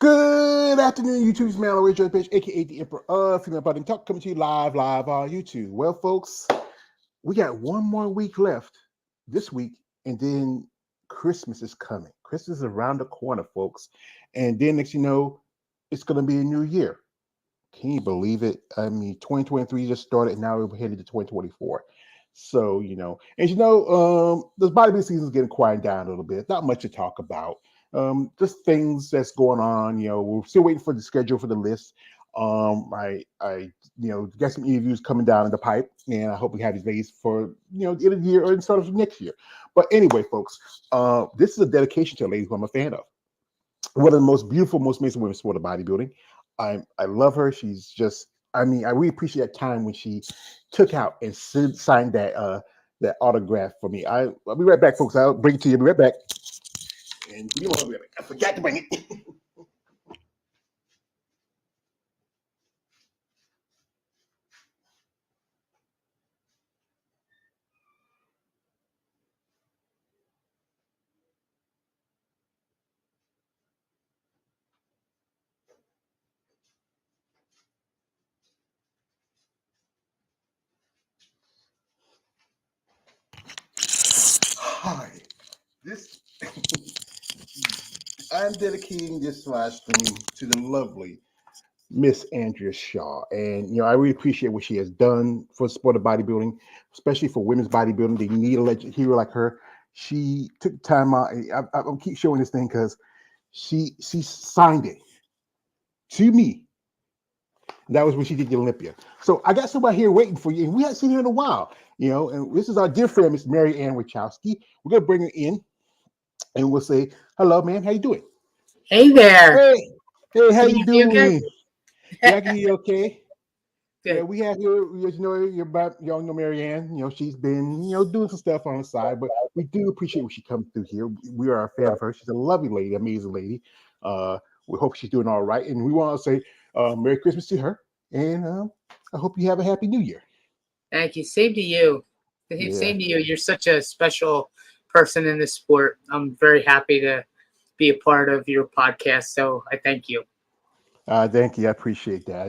Good afternoon, YouTube's man, always Joe Page, aka the Emperor of Female Bodybuilding Talk, coming to you live on YouTube. Well, folks, we got one more week left this week, and then Christmas is coming. Christmas is around the corner, folks. And then next you know, it's gonna be a new year. Can you believe it? I mean, 2023 just started, and now we're headed to 2024. So, the bodybuilding season is getting quiet down a little bit. Not much to talk about. Just things that's going on. We're still waiting for the schedule for the list. I got some interviews coming down in the pipe, and I hope we have these days for the end of the year or the start of next year. But anyway, folks, this is a dedication to a lady who I'm a fan of. One of the most beautiful, most amazing women in sport of bodybuilding. I love her. She's just, I really appreciate that time when she took out and signed that autograph for me. I'll be right back, folks. I'll bring it to you. I'll be right back. And give me one. I forgot to bring it. Hi. This I'm dedicating this live stream to the lovely Miss Andrea Shaw. And I really appreciate what she has done for the sport of bodybuilding, especially for women's bodybuilding. They need a legend hero like her. She took time out. I'll keep showing this thing because she signed it to me. That was when she did the Olympia. So I got somebody here waiting for you, and we haven't seen her in a while. And this is our dear friend, Miss Mary Ann Wachowski. We're gonna bring her in, and we'll say hello, ma'am. How you doing? Hey there. Hey, hey, how Can you you hear me okay? doing? Yeah, I can hear you okay. Yeah, Good. we have here, you're about young Marianne. She's been, doing some stuff on the side, but we do appreciate when she comes through here. We are a fan of her. She's a lovely lady, amazing lady. We hope she's doing all right, and we want to say Merry Christmas to her, and I hope you have a happy New Year. Thank you. Same to you. Yeah, Same to you. You're such a special person in this sport. I'm very happy to be a part of your podcast. So I thank you. thank you. I appreciate that.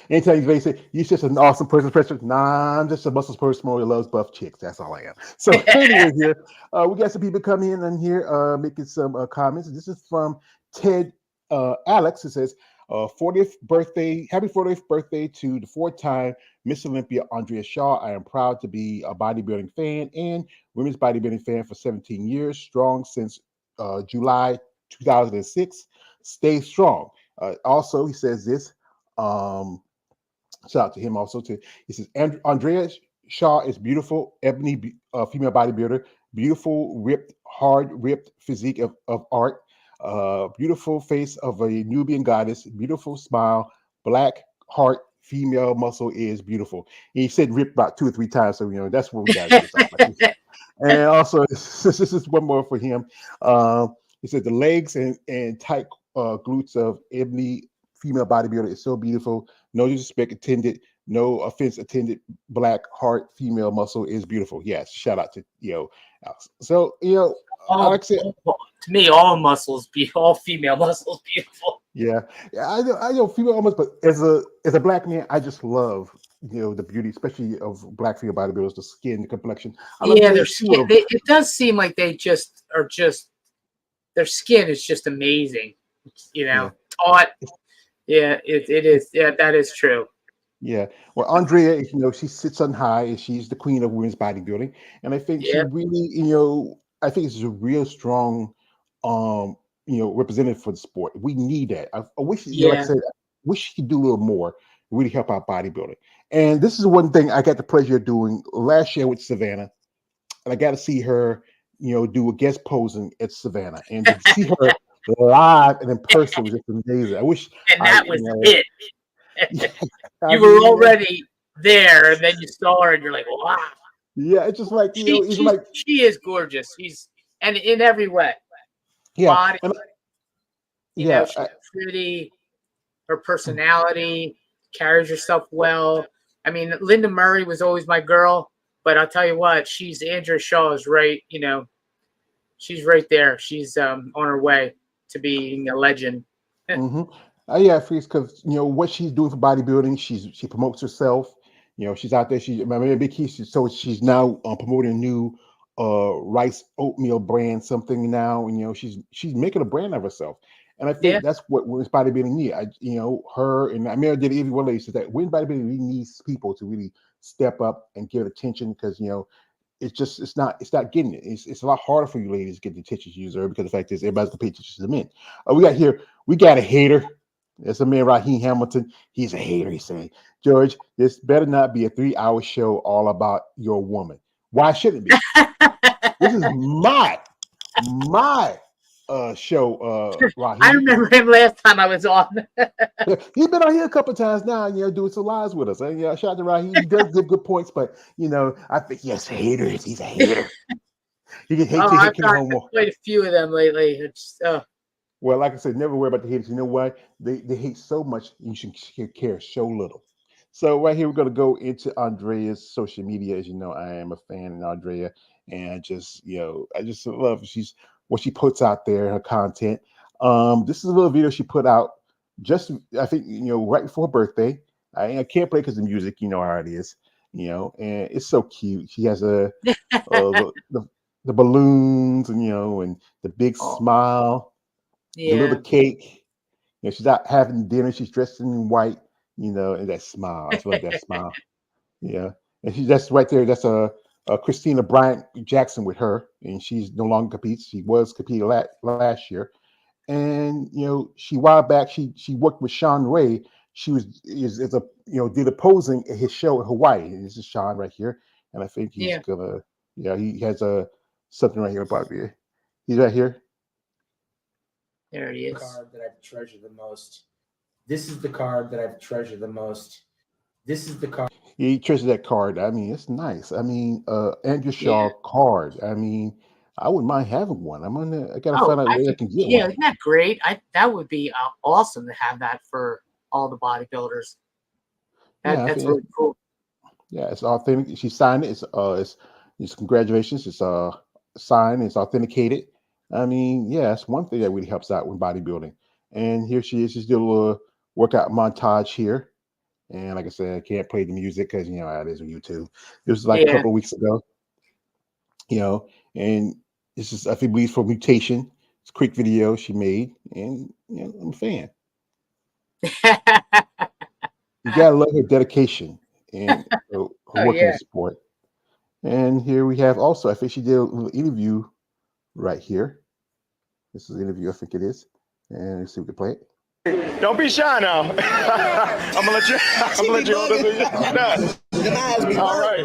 Anytime you say you're just an awesome person, nah, I'm just a muscles person who loves buff chicks. That's all I am. So anyway, here we got some people coming in and here making some comments. This is from Ted Alex. It says, 40th birthday, happy 40th birthday to the four-time Miss Olympia Andrea Shaw. I am proud to be a bodybuilding fan and women's bodybuilding fan for 17 years, strong since July 2006. Stay strong. Also, he says this. Shout out to him also. He says Andrea Shaw is beautiful, ebony female bodybuilder, beautiful, ripped, hard ripped physique of art, beautiful face of a Nubian goddess, beautiful smile, black heart. Female muscle is beautiful. And he said ripped about 2 or 3 times, so that's what we got to get something. And also, this is one more for him. He said the legs and tight glutes of ebony female bodybuilder is so beautiful. No disrespect intended. No offense intended. Black heart female muscle is beautiful. Yes, shout out to Alex. So all, Alex said, to me, all female muscles, beautiful. yeah, I know female almost, but as a black man, I just love the beauty, especially of black female bodybuilders, the skin, the complexion. I love the Yeah, their legs skin. too. It does seem like they just are just their skin is just amazing. Yeah. Taut. Yeah, it is. Yeah, that is true. Yeah. Well, Andrea, she sits on high and she's the queen of women's bodybuilding. And I think she Yeah, really, I think it's a real strong, representative for the sport. We need that. I wish, like I yeah. said, I wish she could do a little more, really help out bodybuilding. And this is one thing I got the pleasure of doing last year with Savannah. And I got to see her, do a guest posing at Savannah. And to see her live and in person was just amazing. I wish And I, that was it. yeah, I You were mean, already there, and then you saw her, and you're like, wow. yeah, it's just like She it's she like she is gorgeous. She's and in every way, yeah, body. and yeah, She's pretty. Her personality carries herself well. I mean, Linda Murray was always my girl, but I'll tell you what, she's Andrea Shaw is right. She's right there. She's on her way to being a legend. Mm-hmm. Yeah, because what she's doing for bodybuilding, she promotes herself. She's out there. My big key. So she's now promoting a new rice oatmeal brand, something now. And she's making a brand of herself. And I Yeah, think that's what women's bodybuilding need. Her and Amira did every one of these. Is that women's bodybuilding really needs people to really step up and give it attention because it's not getting it. It's a lot harder for you ladies to get the attention you deserve because the fact is everybody's gonna pay attention to the men. We got a hater. That's a man, Raheem Hamilton. He's a hater. He's saying, George, this better not be a 3-hour show all about your woman. Why shouldn't it be? This is my show, I Raheem. remember him last time I was on. Yeah, he's been on here a couple of times now, doing some lives with us. And shout out to Raheem. He does give good points, but I think he's a hater. He's a hater. He can hate Oh, to I've hit King gotten Homo. quite a few of them lately. It's Well, like I said, never worry about the haters. You know why? They hate so much, you should care so little. So right here, we're gonna go into Andrea's social media. As you know, I am a fan of Andrea, and I just love she's what she puts out there, her content. This is a little video she put out just I think right before her birthday. I can't play because the music, you know how it is, and it's so cute. She has the balloons and the big oh, smile, the little yeah, cake. She's out having dinner. She's dressed in white, and that smile. I just love that smile. Yeah, and that's right there. That's a Christina Bryant Jackson with her, and she's no longer competes. She was competing last year, and she while back she worked with Sean Ray. She is a did a posing at his show in Hawaii. And this is Sean right here, and I think he's yeah. gonna he has a something right here about me. He's right here. There he is. Card that I've treasured the most. This is the card that I've treasured the most. This is the card. He treasures that card. I mean, it's nice. I mean, Andrew Yeah. Shaw card. I mean, I wouldn't mind having one. I gotta Oh, find out I where I think can get yeah, one. isn't that great? That would be awesome to have that for all the bodybuilders. Yeah, I That's think really cool. it's authentic. She signed it. It's congratulations. It's signed. It's authenticated. I mean, yeah, it's one thing that really helps out with bodybuilding. And here she is. She's doing a little workout montage here. And like I said, I can't play the music because you know how it is on YouTube. This was like a Yeah. couple of weeks ago, and this is I think believes for mutation. It's a quick video she made, and I'm a fan. You gotta love her dedication and her Oh work in the yeah. sport. And here we have also, I think she did a little interview right here. This is an interview, I think it is. And let's see if we can play it. Don't be shy now. I'm gonna let you. I'm gonna let you hold this. All right.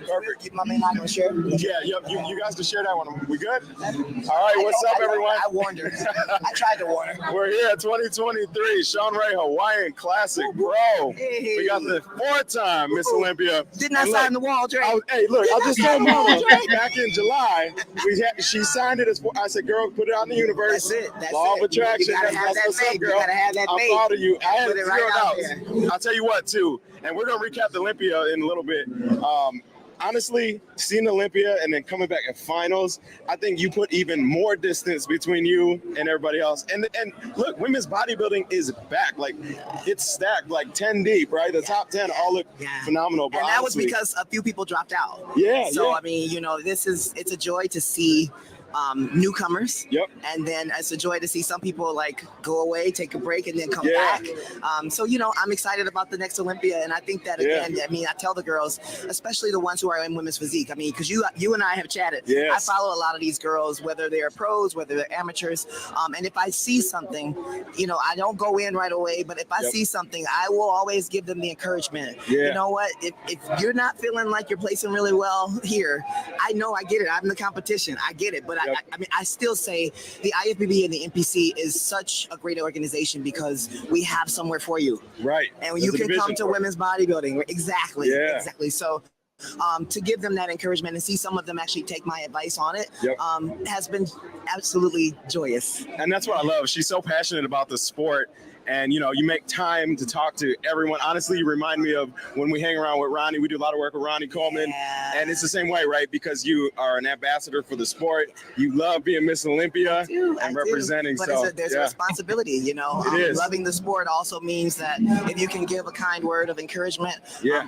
Perfect. My main not gonna share. Yeah. Yep. You guys can share that one. We good? All right. What's up, everyone? I warned her. I tried to warn her. We're here at 2023 Sean Ray Hawaiian Classic, bro. Hey. We got the 4-time Miss Olympia. Didn't I sign the wall, Dre? Hey, look, I just told Mama back in July, she signed it as. I said, girl, put it out in the universe. That's it. That's Law it. of attraction. You gotta have that what's up, faith. girl. You gotta have that I'm faith. proud of you. I had Put it right zero out doubts. there. I'll tell you what, too, and we're gonna recap the Olympia in a little bit. Honestly, seeing Olympia and then coming back at finals, I think you put even more distance between you and everybody else. And look, women's bodybuilding is back. Like it's stacked, like 10 deep, right? The top 10 all look phenomenal. But And that was honestly, because a few people dropped out. Yeah. So yeah. I mean, it's a joy to see newcomers. Yep. And then it's a joy to see some people like go away, take a break, and then come Yeah. back. So I'm excited about the next Olympia, and I think that again. I mean, I tell the girls, especially the ones who are in women's physique. I mean, because you and I have chatted. Yes. I follow a lot of these girls, whether they're pros, whether they're amateurs. And if I see something, I don't go in right away, but if I see something, I will always give them the encouragement. Yeah. You know what? If you're not feeling like you're placing really well here, I know I get it. I'm in the competition. I get it, but I mean, I still say the IFBB and the NPC is such a great organization because we have somewhere for you. Right. And There's you a can division come to for it. women's bodybuilding. Exactly. Yeah. Exactly. So to give them that encouragement and see some of them actually take my advice on it has been absolutely joyous. And that's what I love. She's so passionate about the sport. and you know, you make time to talk to everyone. Honestly, you remind me of when we hang around with Ronnie. We do a lot of work with Ronnie Coleman, and it's the same way, right? Because you are an ambassador for the sport. You love being Miss Olympia and representing. But so there's a responsibility, you know. It is. Loving the sport also means that if you can give a kind word of encouragement,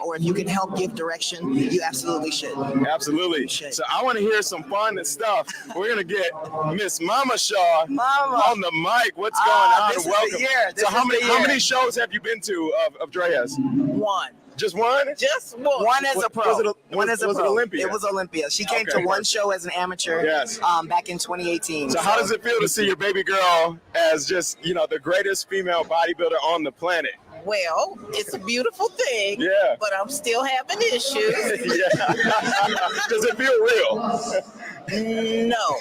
or if you can help give direction, you absolutely should. Absolutely. So I want to hear some fun stuff. We're gonna get Miss Mama Shaw on the mic. What's going on? This Welcome. is the year. So how many shows have you been to of Drea's? One. Just one? Just one. One as a pro. Was it Olympia? It was Olympia. She came to one show as an amateur. Yes. Back in 2018. So how does it feel to see your baby girl as just, you know, the greatest female bodybuilder on the planet? Well, it's a beautiful thing. Yeah. But I'm still having issues. Yeah. Does it feel real? No,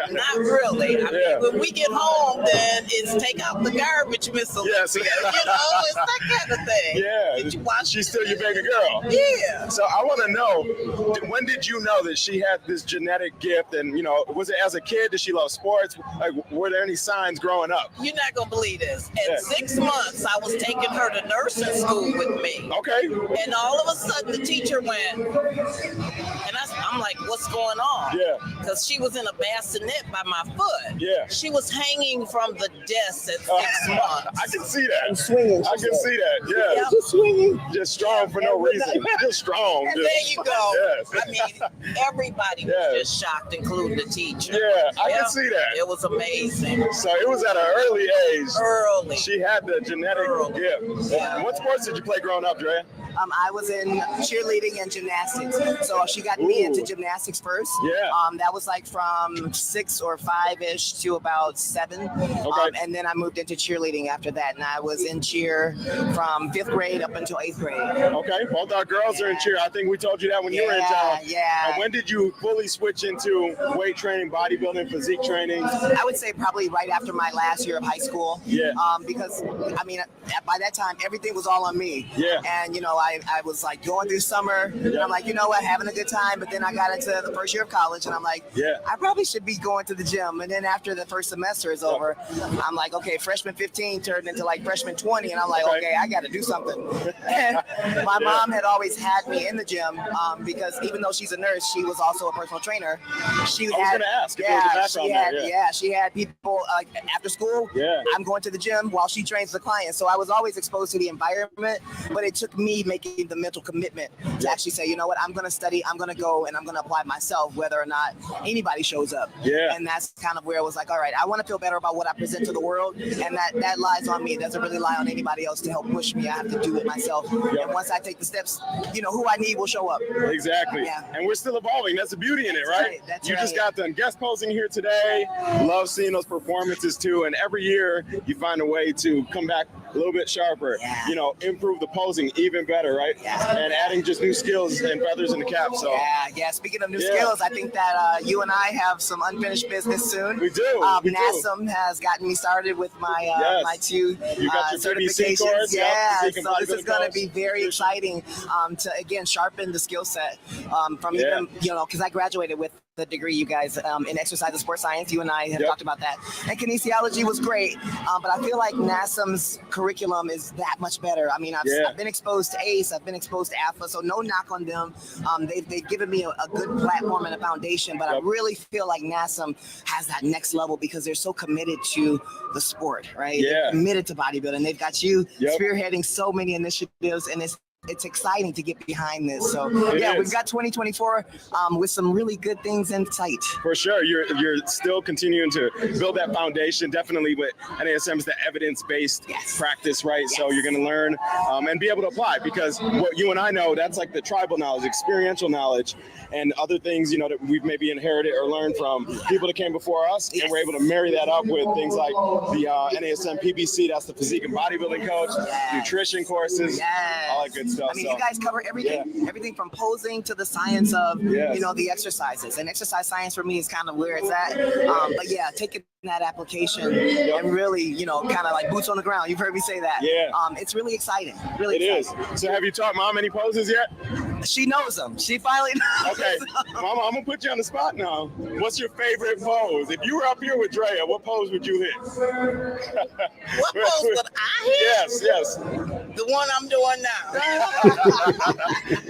not really. I mean, when we get home, then it's take out the garbage, Miss Olympia. Yes. You know, it's that kind of thing. Yeah. Did you watch? She's still your baby girl. Yeah. So I want to know, when did you know that she had this genetic gift? And, you know, was it as a kid? Did she love sports? Like, were there any signs growing up? You're not going to believe this. At 6 months, I was taking her to nursing school with me. Okay. And all of a sudden, the teacher went, and I'm like, what's going on? Yeah. Because she was in a bassinet by my foot. Yeah. She was hanging from the desk at 6 months. I can see that. And swinging. I can see that. Yeah. Yeah. Just swinging. Just strong for no reason. Just strong. And there you go. Yes. I mean, everybody was just shocked, including the teacher. Yeah, I can see that. It was amazing. So it was at an early age. Early. She had the genetic gift. Yeah. What sports did you play growing up, Drea? I was in cheerleading and gymnastics. So she got me into gymnastics first. Yeah. That was like from 6 or 5-ish to about 7. Okay. And then I moved into cheerleading after that. And I was in cheer from 5th grade up until 8th grade. Okay, both our girls are in cheer. I think we told you that when you were in town. Yeah. And when did you fully switch into weight training, bodybuilding, physique training? I would say probably right after my last year of high school. Yeah. Because, I mean, by that time, everything was all on me. Yeah. And, you know, I was like going through summer, and I'm like, you know what, having a good time. But then I got into the first year of college, and I'm like, I probably should be going to the gym. And then after the first semester is over, I'm like, okay, freshman 15 turned into like freshman 20, and I'm like, okay, I got to do something. My mom had always had me in the gym because even though she's a nurse, she was also a personal trainer. She I was going to ask if there was a background there. She had people like after school. I'm going to the gym while she trains the client. So I was always exposed to the environment, but it took me making the mental commitment to actually say, you know what, I'm going to study, I'm going to go, and I'm going to apply myself whether or not anybody shows up. And that's kind of where it was like, all right, I want to feel better about what I present to the world, and that lies on me. It doesn't really lie on anybody else to help push me. I have to do it myself. And once I take the steps, you know, who I need will show up. Exactly. And we're still evolving. That's the beauty in it, right? That's you right. just got done guest posing here today. Love seeing those performances too. And every year you find a way to come back a little bit sharper, you know, improve the posing even better, right? And adding just new skills and feathers in the cap. So speaking of new skills, I think that you and I have some unfinished business soon. We do. NASM has gotten me started with my my 2 you got your certifications. course, So this is going to be very exciting to again sharpen the skill set from even, you know, because I graduated with the degree, you guys, in exercise and sports science. You and I have talked about that. And kinesiology was great, but I feel like NASM's curriculum is that much better. I mean, I've been exposed to ACE, I've been exposed to AFA, so no knock on them. They've given me a good platform and a foundation, but I really feel like NASM has that next level because they're so committed to the sport, right? They're committed to bodybuilding. They've got you spearheading so many initiatives, and it's exciting to get behind this. So we've got 2024 with some really good things in sight. For sure, you're still continuing to build that foundation. Definitely, with NASM is the evidence-based practice, right? So you're going to learn and be able to apply, because what you and I know, that's like the tribal knowledge, experiential knowledge, and other things, you know, that we've maybe inherited or learned from people that came before us, and we're able to marry that up with things like the NASM PBC, that's the physique and bodybuilding coach, nutrition courses, all that good stuff. I mean, you guys cover everything, everything from posing to the science of, you know, the exercises. And exercise science for me is kind of where it's at. But taking that application and really, you know, kind of like boots on the ground. You've heard me say that. It's really exciting. Really exciting. It is. So have you taught Mom any poses yet? She knows them. She finally knows. Okay, Mama, I'm gonna put you on the spot now. What's your favorite pose? If you were up here with Drea, what pose would you hit? What pose would I hit? Yes. The one I'm doing now.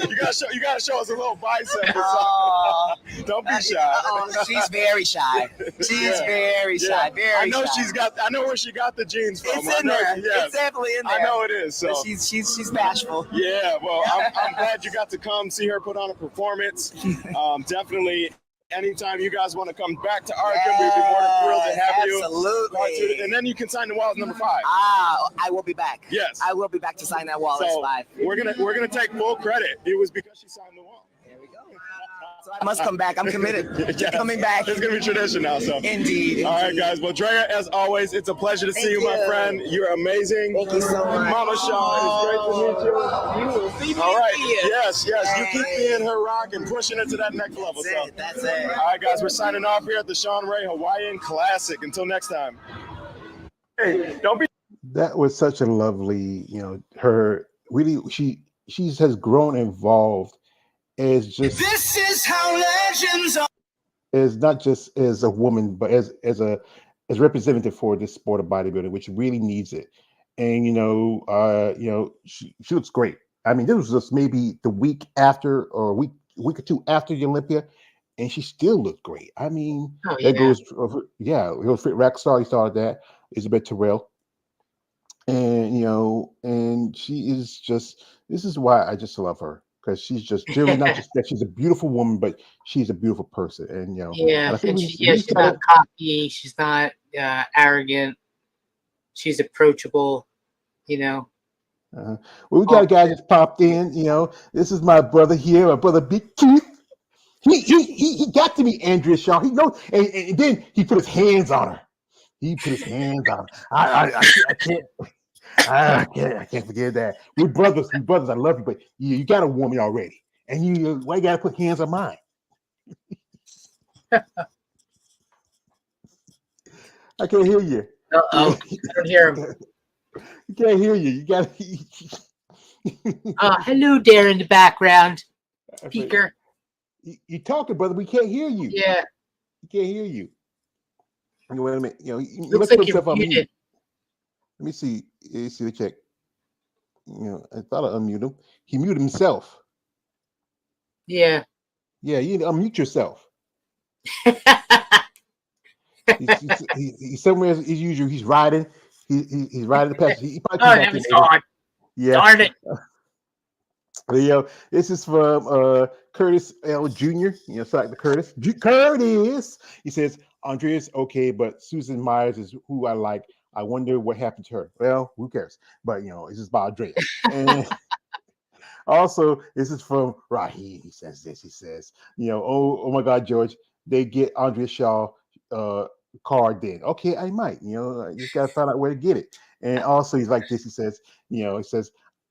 You gotta show us a little bicep. Or something. Don't be shy. She's very shy. She's very shy. Very. I know shy. I know where she got the jeans from. It's in there. Yes. It's definitely in there. I know it is. So she's bashful. yeah. Well, I'm glad you got to come see her put on a performance. Definitely. Anytime you guys want to come back to Arkham, we'd be more than thrilled to have you. Absolutely. And then you can sign the wall as number 5. I will be back. Yes. I will be back to sign that wall as 5. We're gonna take full credit. It was because she signed the wall. There we go. So I must come back. I'm committed to coming back. It's gonna be tradition now. So Indeed. All right, guys. Well, Drea, as always, it's a pleasure to see you, my friend. You're amazing. Thank you so much. Mama Shaw, it's great to meet you. You will see me All right. again. Yes. You keep being her rock and pushing it to that next level. That's it. All right, guys. We're signing off here at the Sean Ray Hawaiian Classic. Until next time. Hey, don't be. That was such a lovely, her really, she has grown and evolved as just. This is how legends are. As not just as a woman, but as representative for this sport of bodybuilding, which really needs it. And she looks great. I mean, this was just maybe the week after, or a week or two after the Olympia, and she still looked great. I mean, It goes Fit Rockstar. He started that. Isabel Terrell, and and she is just. This is why I just love her. Because she's just generally not just that she's a beautiful woman, but she's a beautiful person, and she's not cocky, she's not arrogant, she's approachable, Well, we got a guy just popped in. This is my brother here, my brother Big Keith. He got to meet Andrea Shaw. He knows, and then he put his hands on her. I can't forget that. We're brothers. I love you, but you got a woman already, and why you got to put hands on mine? I can't hear you. I don't hear him. You can't hear you. You got. Hello there in the background, Peeker. You talking, brother? We can't hear you. Yeah, we can't hear you. Wait a minute. Looks like you're muted. Let me see. See the check. I thought I unmuted him. He muted himself. Yeah. Yeah, you unmute yourself. he's somewhere as usual. He's riding. He's riding the passage. That was gone. Yeah. Darn it. This is from Curtis L. Jr. Sorry, the Curtis. Curtis. He says, Andrea's okay, but Susan Myers is who I like. I wonder what happened to her. Well, who cares? But it's just about Andrea. And also, this is from Raheem. He says this. He says, oh my God, George, they get Andrea Shaw card then. Okay, I might. I just gotta find out where to get it. And also, he's like this. He says,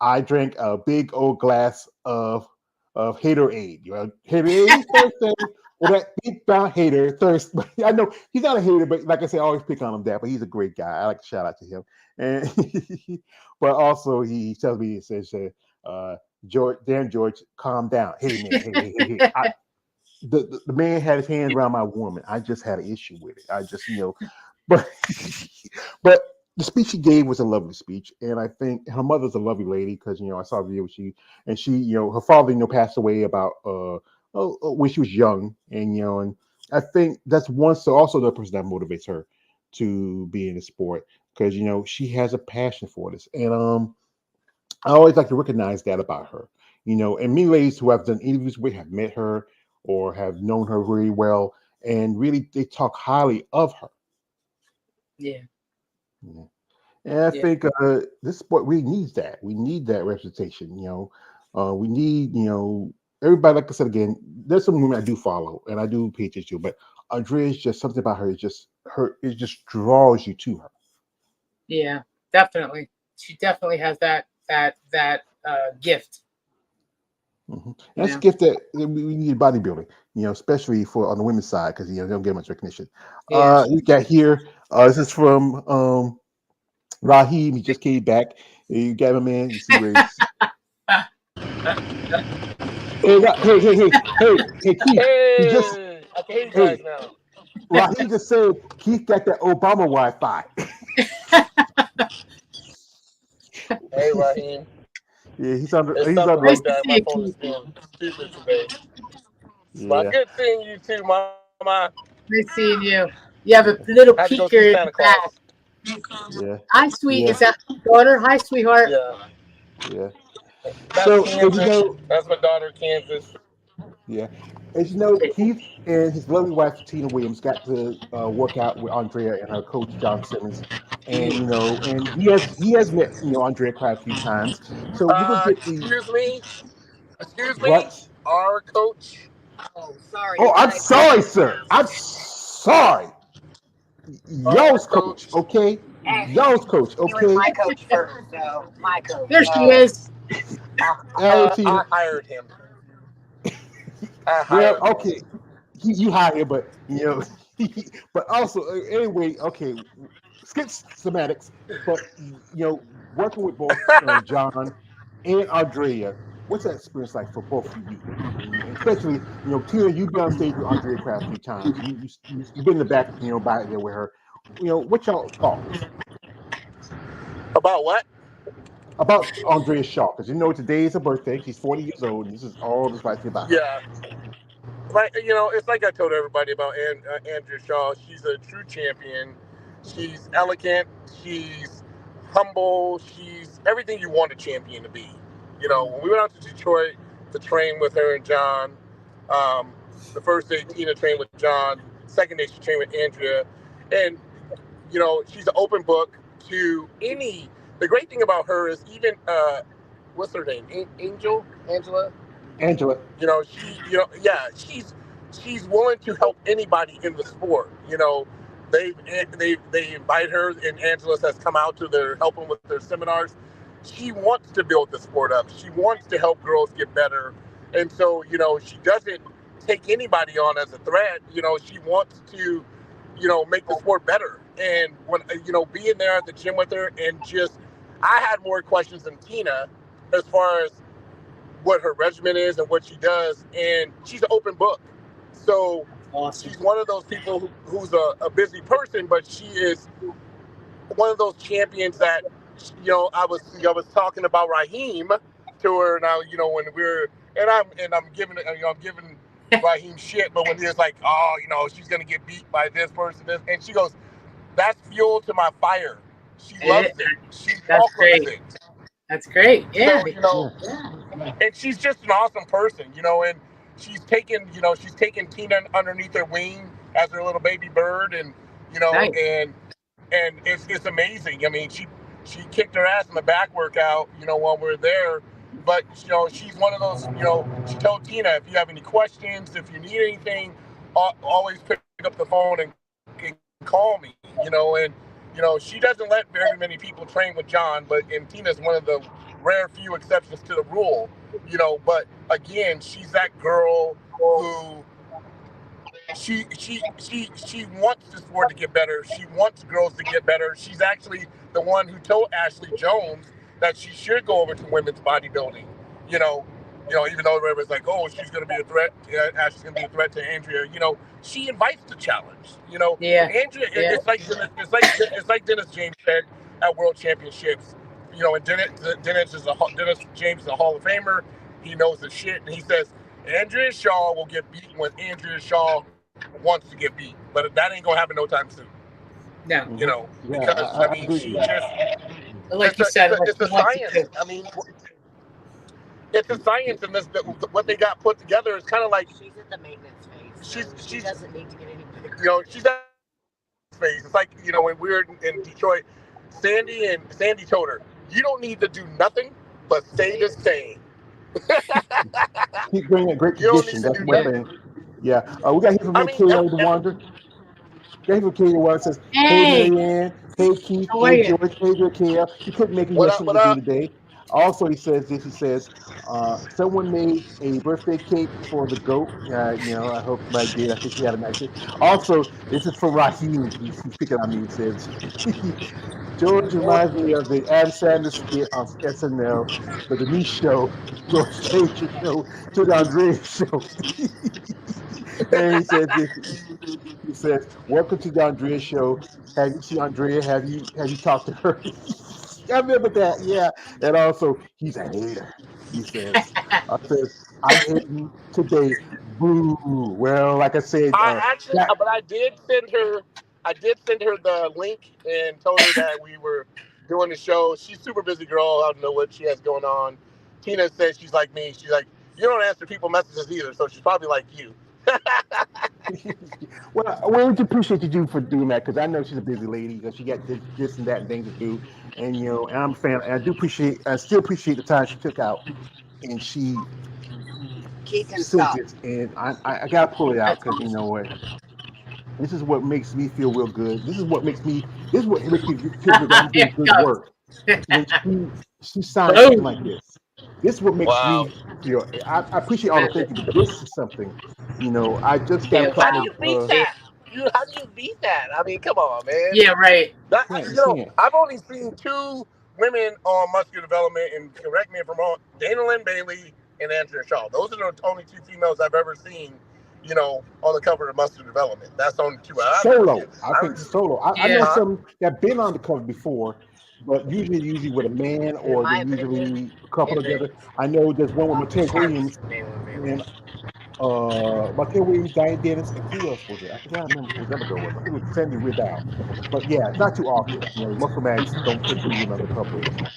I drank a big old glass of Haterade. Haterade Thursday. Well, that big brown hater thirst. I know he's not a hater, but like I said, I always pick on him that. But he's a great guy. I like to shout out to him. And but also he tells me, he says, George, calm down. Hey man, hey. The man had his hands around my woman. I just had an issue with it. I just but the speech she gave was a lovely speech, and I think her mother's a lovely lady because I saw a video with she her father passed away about when she was young, and I think that's also the person that motivates her to be in the sport because she has a passion for this, and I always like to recognize that about her, and many ladies who I've done interviews with have met her or have known her really well, and really they talk highly of her. Yeah. And I think this sport really needs that. We need that representation. We need everybody. Like I said again, there's some women I do follow and I do pay attention to, but Andrea is just something about her. It just draws you to her. Yeah, definitely. She definitely has that gift. Mm-hmm. That's a gift that we need in bodybuilding. Especially for on the women's side because they don't get much recognition. Yeah. You got here. This is from Raheem. He just came back. You got him, man. You see where he's Keith. He just Hey, I can hear you guys hey, now. Raheem just said Keith got that Obama Wi-Fi. Hey, Raheem. Yeah, he's on. It's He's something on. Nice like to that. see My you, phone is Keith. being stupid today. But Yeah, good seeing you too, Mama. Nice seeing you. You have a little I had to go see peeker in the Santa back. Claus. yeah, Hi, sweet. yeah, Is that my daughter? Hi, sweetheart. Yeah. yeah. That's So as you Kansas. know, That's my daughter, Kansas. yeah, as you know, Keith and his lovely wife Tina Williams got to work out with Andrea and her coach John Simmons, and and he has met Andrea quite a few times. So we're gonna get the Excuse me. Excuse me. what? Our coach. Oh, sorry. Oh, I'm sorry, sir. I'm sorry. Our Y'all's coach, coach. okay? Y'all's coach, He was okay? my coach first, so my coach. There she is. All right, Tina. I hired him. I Well, hired him. okay, you hire him, but but also anyway, okay, skip semantics. But working with both John and Andrea, what's that experience like for both of you? And especially, Tina, you've been on stage with Andrea quite a few times. You've been in the back, by there with her. What y'all thoughts About what? about Andrea Shaw? Because today is her birthday. She's 40 years old, and this is all that's right about her. Yeah. It's like I told everybody about Andrea Shaw. She's a true champion. She's elegant. She's humble. She's everything you want a champion to be. When we went out to Detroit to train with her and John, um, the first day Tina trained with John, second day she trained with Andrea, and she's an open book to any. The great thing about her is even what's her name? Angela. Angela. Yeah, she's willing to help anybody in the sport. They invite her, and Angela has come out to help them with their seminars. She wants to build the sport up. She wants to help girls get better, and so she doesn't take anybody on as a threat. She wants to make the sport better. And when being there at the gym with her, and just I had more questions than Tina as far as what her regimen is and what she does, and she's an open book. So Awesome. she's one of those people who's a busy person, but she is one of those champions that I was talking about Raheem to her now. When we're I'm giving Raheem shit, but when he was like, oh, she's gonna get beat by this person, and she goes, that's fuel to my fire. She loves it. She That's welcomes great. it. That's great. Yeah. So, and she's just an awesome person, and she's taken Tina underneath her wing as her little baby bird, and Nice. and it's amazing. I mean, she kicked her ass in the back workout, while we're there. But she's one of those. She told Tina, if you have any questions, if you need anything, always pick up the phone and call me. And she doesn't let very many people train with John, and Tina's one of the rare few exceptions to the rule. But again, she's that girl who she wants the sport to get better. She wants girls to get better. She's actually the one who told Ashley Jones that she should go over to women's bodybuilding. Even though everybody's like, oh, she's going to be a threat. Ashley's going to be a threat to Andrea. She invites the challenge. Yeah. Andrea. Yeah. It's like Dennis James said at World Championships. And Dennis James is a Hall of Famer. He knows the shit, and he says Andrea Shaw will get beat when Andrea Shaw wants to get beat, but that ain't gonna happen no time soon. No. Because I mean, she just Like you said, it's a science. I mean, it's a science, and what they got put together is kind of like She's in the maintenance phase. She doesn't need to get any bigger. she's at phase. It's like when we were in Detroit, Sandy told her, you don't need to do nothing but stay the same. Keep bringing a great tradition. That's one thing. Yeah. We got here from KO the Wonder. Got here from KO the Wonder says, hey, Marianne. Hey, Keith. Hey, George. Hey, KO. You couldn't make it yesterday to do today. Also, he says, someone made a birthday cake for the GOAT. I hope somebody did. I think he had a nice day. Also, this is for Raheem. He's picking on me. He says, George reminds me of the Adam Sandler skit on SNL, the Denise show, George changed the show to the Andrea show. And he said this. He says, "Welcome to the Andrea show. Have you seen Andrea? Have you talked to her?" I remember that. Yeah. And also, he's a hater. He says, "I'm hating today. Boo." Well, like I said, I actually, that, but I did send her the link and told her that we were doing the show. She's a super busy girl. I don't know what she has going on. Tina says she's like me. She's like, you don't answer people messages either, so she's probably like you. well, we appreciate you for doing that because I know she's a busy lady because she got this and that and things to do, and and I'm a fan. And I still appreciate the time she took out, and she Keith can sent stop. this, and I gotta pull it out because you know what. This is what makes me feel real good. This is what makes me feel good. I'm Here doing it good goes. work. When she signs something Boom. like this, this is what makes Wow. me feel. I appreciate all the thank you, but this is something. I just got Yeah, a How couple do wow. you beat of. that? How do you beat that? I mean, come on, man. Yeah, right. That, You can't. I've only seen two women on muscular development, and correct me if I'm wrong, Dana Lynn Bailey and Andrea Shaw. Those are the only two females I've ever seen, on the cover of muscular development. That's the only two I've ever seen. Solo. I think solo. I know Yeah. some that been on the cover before, but usually with a man In or my they opinion, usually a couple together. I know there's one with Mateo Williams and Mateo Williams, Diane Dennis, and who else was it? I forgot. I remember who the other girl was. I think it was Sandy Riddell. But yeah, it's not too often. Muscle Mags don't put women on the cover anymore.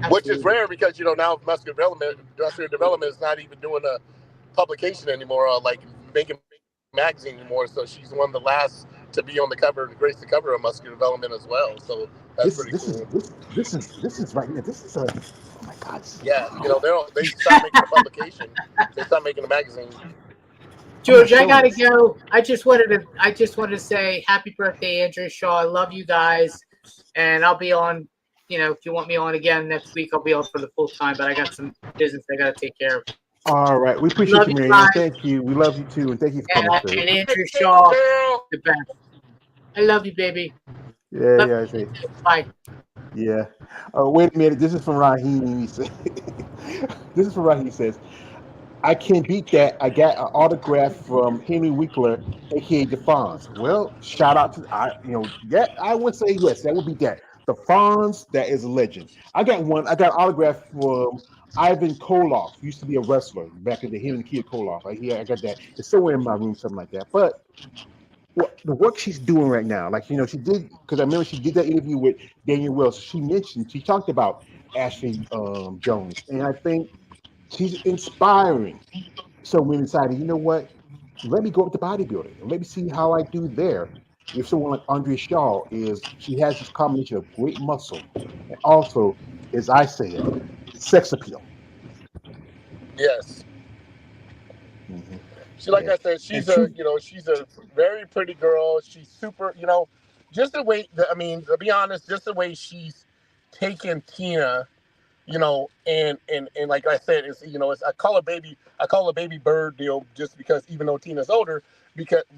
Which is Absolutely. rare because now muscular development is not even doing a publication anymore, or like making magazine anymore. So she's one of the last to be on the cover and grace the cover of muscular development as well. So that's This pretty this is cool. this is right here. This is a oh my god. This is, Yeah, wow. they stopped making a publication. They stopped making a magazine. I'm gonna George, I show gotta this. go. I just wanted to say happy birthday, Andrea Shaw. I love you guys, and I'll be on. If you want me on again next week, I'll be on for the full time. But I got some business I gotta take care of. All right, we appreciate Love you, you Marianne. guys, Thank you. We love you too, and thank you for and, coming through. and Andrea Hey, Shaw, girl. the best. I love you, baby. Yeah, Love yeah, I see. you. Bye. Yeah. Wait a minute. This is from Raheem. He said, "This is from Raheem." He says, "I can't beat that. I got an autograph from Henry Winkler, aka the Fonz." Well, shout out to that. I would say yes. That would be that. The Fonz, that is a legend. I got one. I got an autograph from Ivan Koloff. Used to be a wrestler back in the him and Kia Koloff. I got that. It's somewhere in my room, something like that. But the work she's doing right now, like she did, because I remember she did that interview with Daniel Wells. She talked about Ashley Jones, and I think she's inspiring some women decided, you know what, let me go up to bodybuilding and let me see how I do there. If someone like Andrea Shaw she has this combination of great muscle and also, as I say it, sex appeal. Yes. Hmm. Like Yeah, I said, and she's a very pretty girl. She's super, just the way I mean, to be honest, just the way she's taken Tina, and like I said, it's I call her baby bird deal just because even though Tina's older,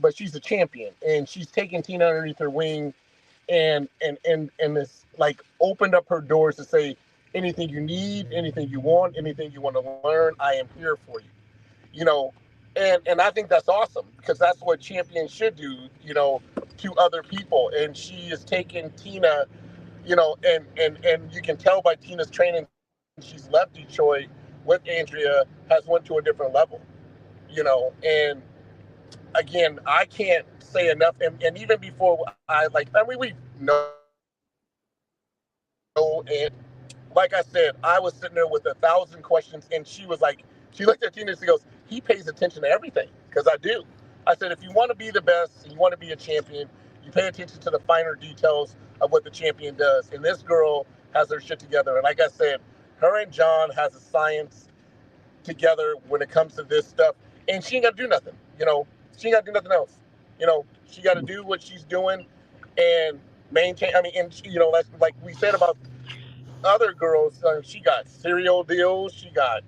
but she's a champion and she's taken Tina underneath her wing and it's like opened up her doors to say anything you need, anything you want, anything you want to learn, I am here for you. you know, and I think that's awesome because that's what champions should do, to other people. And she is taking Tina, and you can tell by Tina's training, she's left Detroit with Andrea, has went to a different level, and again, I can't say enough. And even before we know, and like I said, I was sitting there with 1,000 questions, and she was like, she looked at Tina and she goes, he pays attention to everything, because I do. I said, if you want to be the best, you want to be a champion, you pay attention to the finer details of what the champion does. And this girl has her shit together. And like I said, her and John has a science together when it comes to this stuff. And she ain't got to do nothing, She ain't got to do nothing else. She got to do what she's doing and maintain. I mean, and, like we said about other girls, she got cereal deals, she got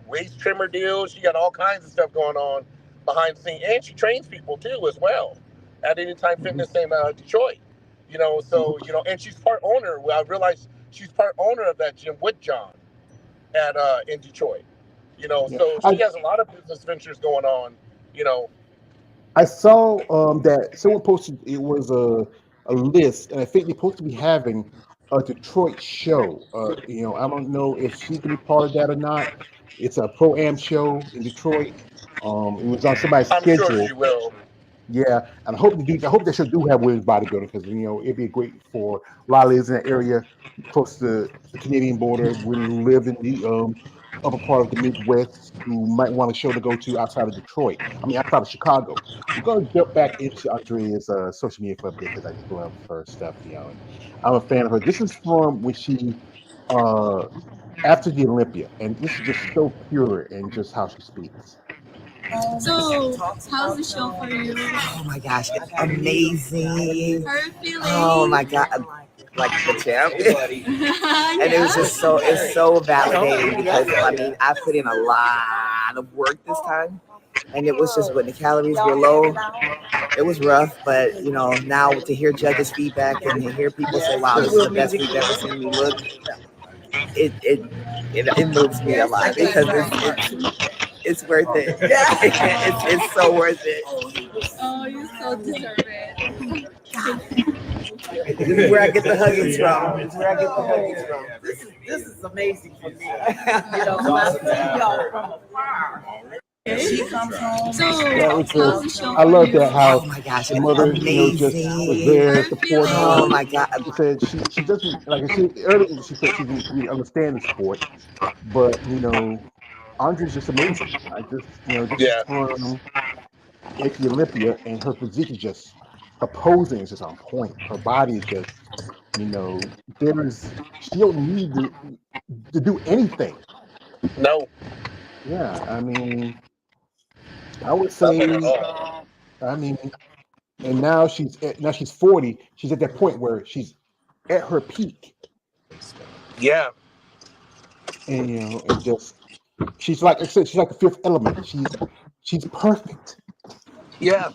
waist trimmer deals, she got all kinds of stuff going on behind the scenes, and she trains people too as well at Anytime Fitness in Detroit. You know, so and she's part owner. Well, I realized she's part owner of that gym with John at in Detroit. You know, Yeah. so she has a lot of business ventures going on. You know, I saw that someone posted it was a list, and I think they're supposed to be having a Detroit show. I don't know if she's gonna be part of that or not. It's a pro-am show in Detroit. It was on somebody's I'm sure schedule. she will. Yeah, and I hope they should do have women's bodybuilding because it'd be great for a lot of ladies in that area close to the Canadian border, women who live in the upper part of the Midwest who might want a show to go to outside of Detroit. I mean, outside of Chicago. We're going to jump back into Andrea's social media for a bit because I just love her stuff, and I'm a fan of her. This is from when she uh, after the Olympia, and this is just so pure and just how she speaks. So, how's the show for you? Oh my gosh, it's amazing. How are you feeling? Oh my god, like the champ. And it was just it's so validating because I mean I put in a lot of work this time, and it was just when the calories were low, it was rough. But now to hear judges' feedback and to hear people say, "Wow, this is the best we've ever seen me look," it moves me a lot because it's worth it. It's so worth it. Oh, you so deserve it. This is where I get the huggings from. This is amazing for me. From afar. She comes home. So, Yeah, how's the show I for love you? that how Oh my gosh, the it's mother, just was there Her supporting her. Oh my god. She said she doesn't like I said earlier. She said she didn't really understand the sport, but Andre's just amazing. I just this is Yeah. from at the Olympia, and her physique is just her posing is just on point. Her body is just she don't need to do anything. No. Yeah, I mean, I would Nothing at say, all. I mean, and now she's 40. She's at that point where she's at her peak, Yeah. and and just she's like I said, she's like the fifth element. She's perfect. Yeah.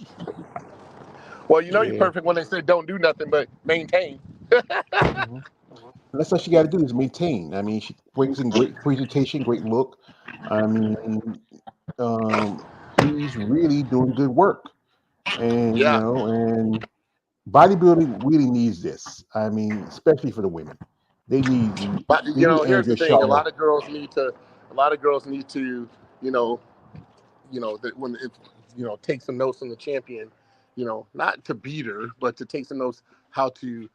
Well, you're Yeah, perfect when they say don't do nothing but maintain. mhm. And that's all she got to do is maintain. I mean, she brings in great presentation, great look. I mean, she's really doing good work, and Yeah. and bodybuilding really needs this. I mean, especially for the women, they need But they need here's the Andrea thing: Shaw. a lot of girls need to, that when it, take some notes from the champion, not to beat her, but to take some notes how to,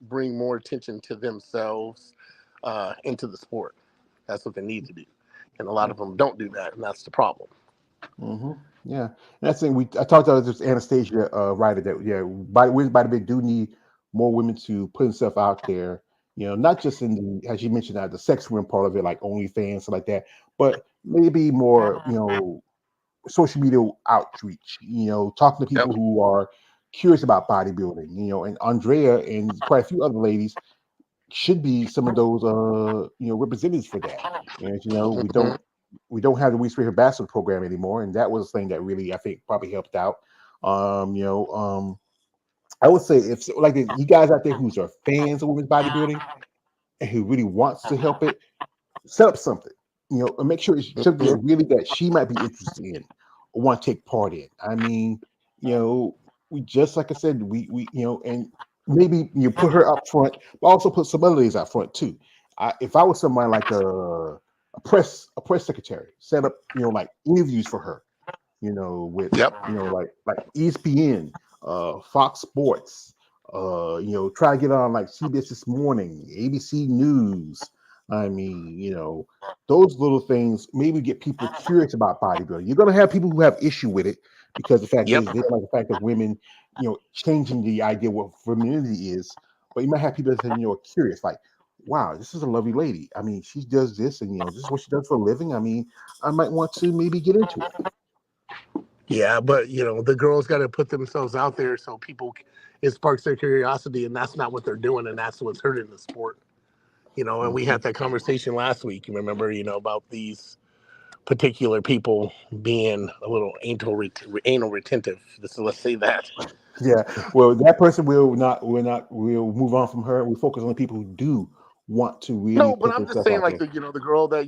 bring more attention to themselves into the sport. That's what they need to do, and a lot of them don't do that, and that's the problem. Hmm. Yeah, and that's the thing. I talked about this Anastasia writer that women's bodybuilding do need more women to put themselves out there. Not just in the as you mentioned the sex room part of it, like OnlyFans, stuff like that, but maybe more social media outreach. Talking to Yep. people who are curious about bodybuilding. And Andrea and quite a few other ladies should be some of those representatives for that. And Mhm. we don't have the We Spirit Ambassador program anymore, and that was a thing that really I think probably helped out. I would say if like you guys out there who are fans of women's bodybuilding and who really wants to help it, set up something, and make sure it's something that really that she might be interested in or want to take part in. I mean, we just like I said, we and maybe you put her up front, but also put some other ladies out front too. If I was somebody like a press secretary, set up like interviews for her, with Yep. like ESPN, Fox Sports, try to get on like CBS This Morning, ABC News. I mean, those little things maybe get people curious about bodybuilding. You're gonna have people who have issue with it because the fact Yep. is they don't like the fact of women, changing the idea what femininity is. But you might have people that are curious, like, wow, this is a lovely lady. I mean, she does this, and this is what she does for a living. I mean, I might want to maybe get into it. Yeah, but the girls got to put themselves out there so it sparks their curiosity, and that's not what they're doing, and that's what's hurting the sport. And we had that conversation last week. You remember, about these particular people being a little anal retentive. Let's say that. Yeah. Well, that person will not. We'll move on from her. We focus on the people who do want to really No, but put I'm just themselves saying, out like there. the girl that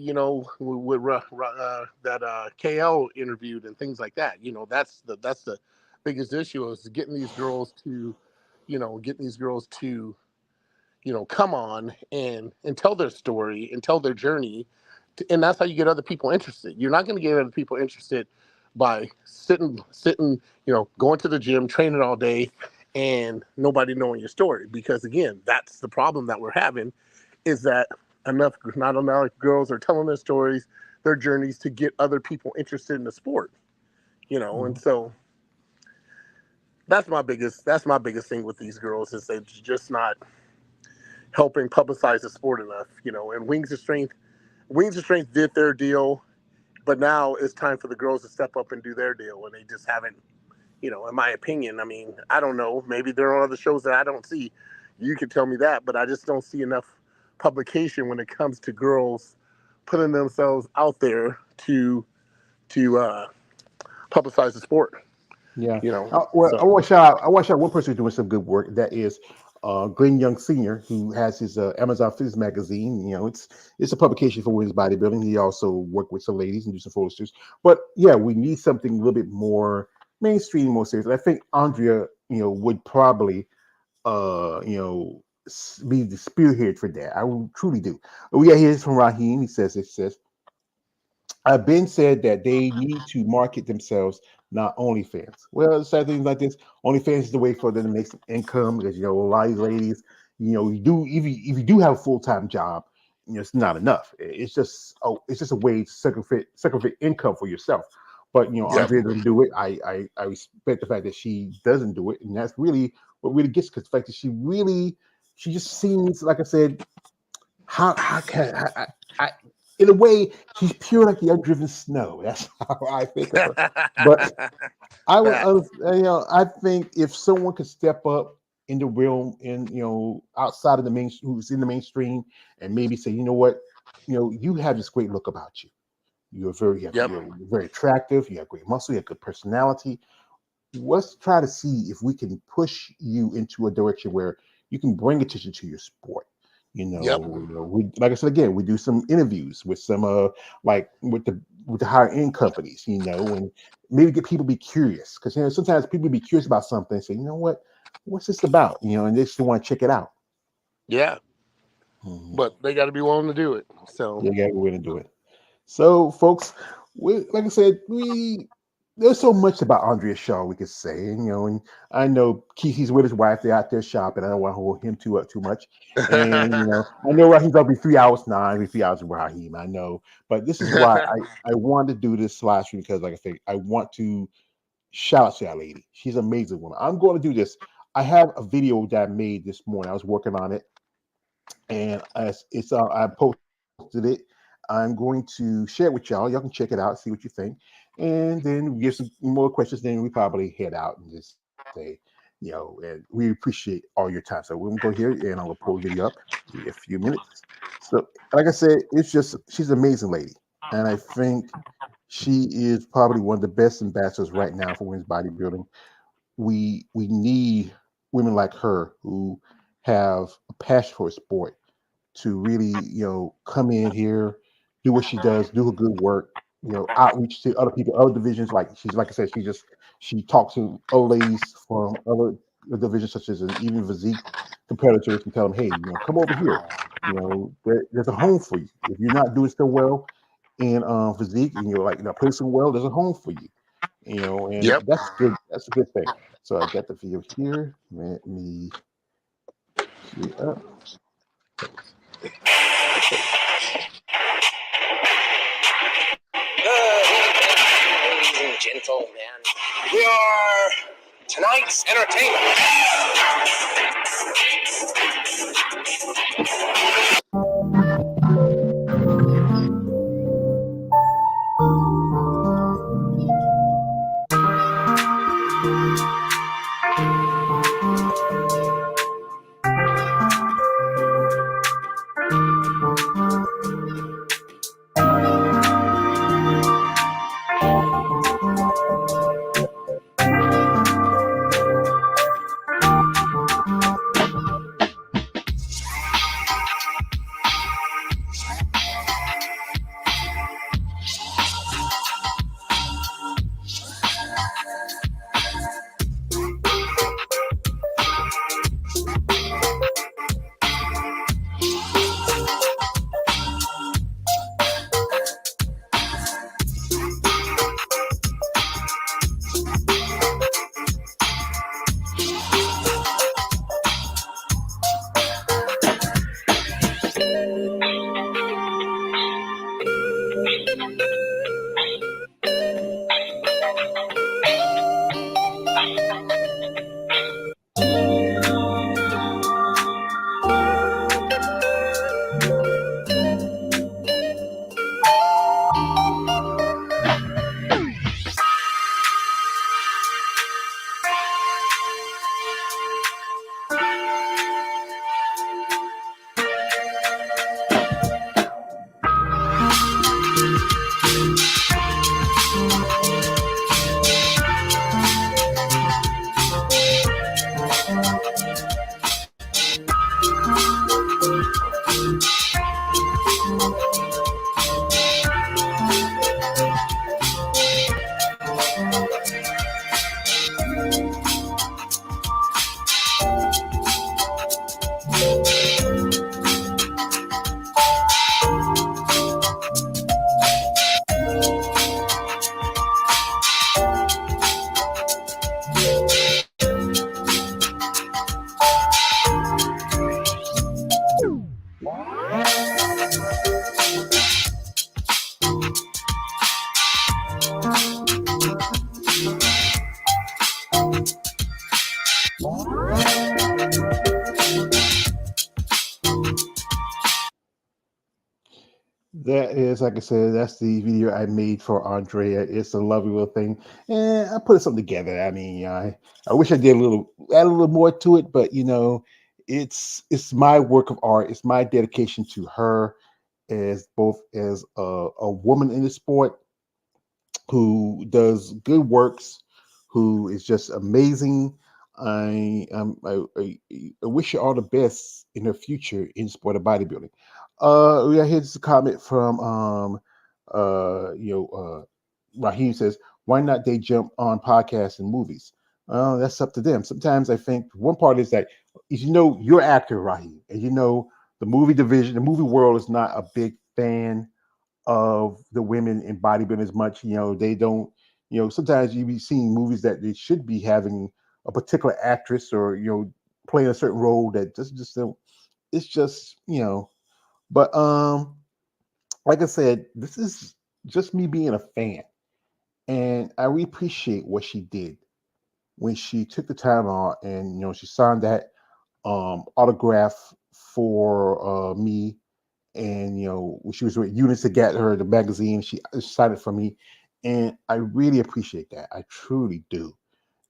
that KL interviewed and things like that. That's the biggest issue is getting these girls to, come on and tell their story and tell their journey, and that's how you get other people interested. You're not going to get other people interested by sitting, going to the gym, training all day, and nobody knowing your story. Because again, that's the problem that we're having, is that not enough girls are telling their stories, their journeys, to get other people interested in the sport. And so that's my biggest thing with these girls, is they're just not helping publicize the sport enough. And Wings of Strength did their deal, but now it's time for the girls to step up and do their deal, and they just haven't. In my opinion, I mean, I don't know. Maybe there are other shows that I don't see. You can tell me that, but I just don't see enough publication when it comes to girls putting themselves out there to publicize the sport. Yeah. So. I want to shout out one person who's doing some good work. That is Glenn Young Sr., who has his Amazon Fitness magazine. It's a publication for women's bodybuilding. He also worked with some ladies and do some photo shoots. But yeah, we need something a little bit more mainstream, more serious. And I think Andrea, would probably, be the spearhead for that. I truly do. We got here from Raheem. He says, I've been said that they need to market themselves, not OnlyFans. Well, sad things like this, OnlyFans is the way for them to make some income, because a lot of these ladies, you do, if you do have a full-time job, it's not enough. It's just a way to circumvent income for yourself. But Andrea doesn't do it. I respect the fact that she doesn't do it, and that's really what really gets, because the fact that she just seems, like I said, how can I in a way, she's pure like the undriven snow. That's how I think of her. But I would, I think if someone could step up in the realm, and outside of who's in the mainstream, and maybe say, you know what, you have this great look about you. You're very attractive. You have great muscle. You have good personality. Let's try to see if we can push you into a direction where you can bring attention to your sport. We, like I said again, we do some interviews with some like with the higher end companies, and maybe get people to be curious, because sometimes people be curious about something and say, what's this about, and they just want to check it out. Yeah, but they got to be willing to do it. So they got to be willing to do it. So, folks, like I said, there's so much about Andrea Shaw we could say, and I know Keith, he's with his wife. They're out there shopping. I don't want to hold him too much. And I know Raheem's gonna be 3 hours now. I'll be 3 hours with Raheem. I know, but this is why I wanted to do this live stream, because, like I say, I want to shout out to that lady. She's an amazing woman. I'm going to do this. I have a video that I made this morning. I was working on it, and I posted it. I'm going to share it with y'all. Y'all can check it out, see what you think, and then we get some more questions. Then we probably head out and just say, and we appreciate all your time. So we're gonna go here, and I'm gonna pull the video up in a few minutes. So, like I said, she's an amazing lady, and I think she is probably one of the best ambassadors right now for women's bodybuilding. We need women like her who have a passion for a sport to really, come in here, do what she does, do her good work, outreach to other people, other divisions. Like I said, she talks to other ladies from other divisions, such as even physique competitors, and tell them, hey, come over here. There's a home for you. If you're not doing so well in physique, and you're like placing well, there's a home for you. And that's good. That's a good thing. So I got the video here. Let me see up. Ladies and gentlemen, we are tonight's entertainment. That is, like I said, that's the video I made for Andrea. It's a lovely little thing, and I put something together. I mean, I wish I did add a little more to it, but it's my work of art. It's my dedication to her as both as a woman in the sport who does good works, who is just amazing. I wish you all the best in the future in sport of bodybuilding. We got here's a comment from Raheem says, why not they jump on podcasts and movies? That's up to them. Sometimes I think one part is that you're an actor, Raheem, and the movie division, the movie world is not a big fan of the women in bodybuilding as much. They don't. Sometimes you be seeing movies that they should be having a particular actress or playing a certain role that just don't. It's just But like I said, this is just me being a fan, and I really appreciate what she did when she took the time out and she signed that autograph for me. And when she was with Eunice to get her the magazine, she signed it for me, and I really appreciate that. I truly do.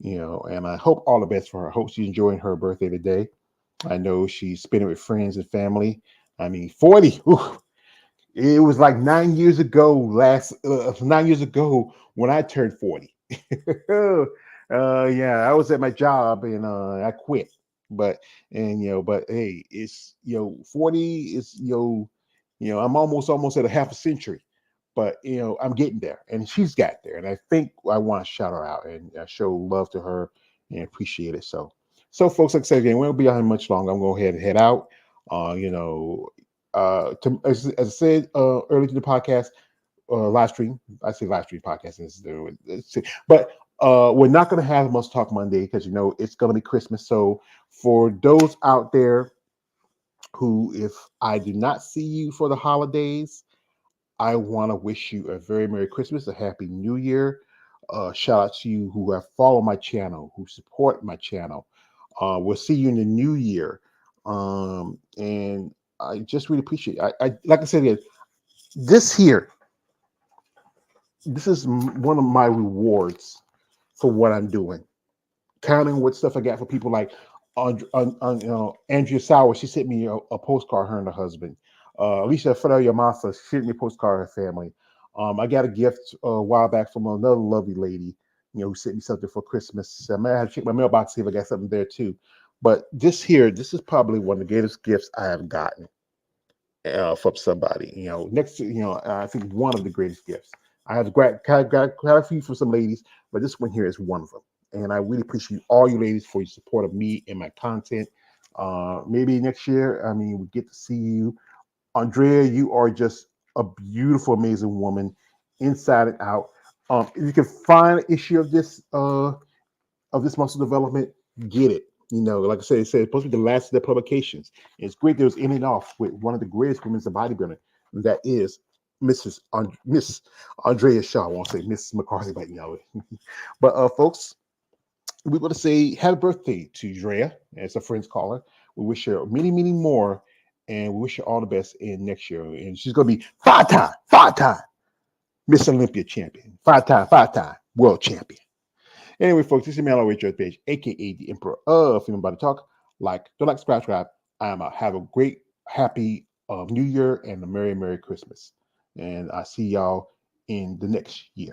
And I hope all the best for her. I hope she's enjoying her birthday today. I know she's spending it with friends and family. I mean, 40. Ooh, it was like 9 years ago. 9 years ago when I turned 40. Yeah, I was at my job and I quit. But hey, it's 40 is I'm almost at a half a century, but I'm getting there, and she's got there, and I think I want to shout her out and show love to her and appreciate it. So folks, like I said again, we won't be on much longer. I'm going to go ahead and head out. As I said earlier to the podcast, live stream. I say live stream podcast, but we're not going to have Must Talk Monday because it's going to be Christmas. So for those out there who, if I do not see you for the holidays, I want to wish you a very Merry Christmas, a Happy New Year. Shout out to you who have followed my channel, who support my channel. We'll see you in the new year. And I just really appreciate it. I like I said again, this is one of my rewards for what I'm doing. Counting what stuff I got for people like Andrea Sauer. She sent me a postcard, her and her husband. Alicia Ferreira Massa, she sent me a postcard, her family. I got a gift a while back from another lovely lady, who sent me something for Christmas. I might have to check my mailbox, see if I got something there too. But this is probably one of the greatest gifts I have gotten from somebody. Next to, I think one of the greatest gifts. I have got a few from some ladies, but this one here is one of them. And I really appreciate all you ladies for your support of me and my content. Maybe next year, we get to see you. Andrea, you are just a beautiful, amazing woman, inside and out. If you can find an issue of this muscle development, get it. Like I said, it's supposed to be the last of their publications. And it's great that it was ending off with one of the greatest women in bodybuilding, and that is Miss Andrea Shaw. I won't say Mrs. McCarthy, but But folks, we want to say happy birthday to Andrea, as her friends call her. We wish her many, many more, and we wish her all the best in next year. And she's going to be five-time Miss Olympia champion, five-time world champion. Anyway, folks, this is me on our Church page, aka the Emperor of Female Body Talk. Don't subscribe. Have a great, happy New Year and a Merry, Merry Christmas. And I see y'all in the next year.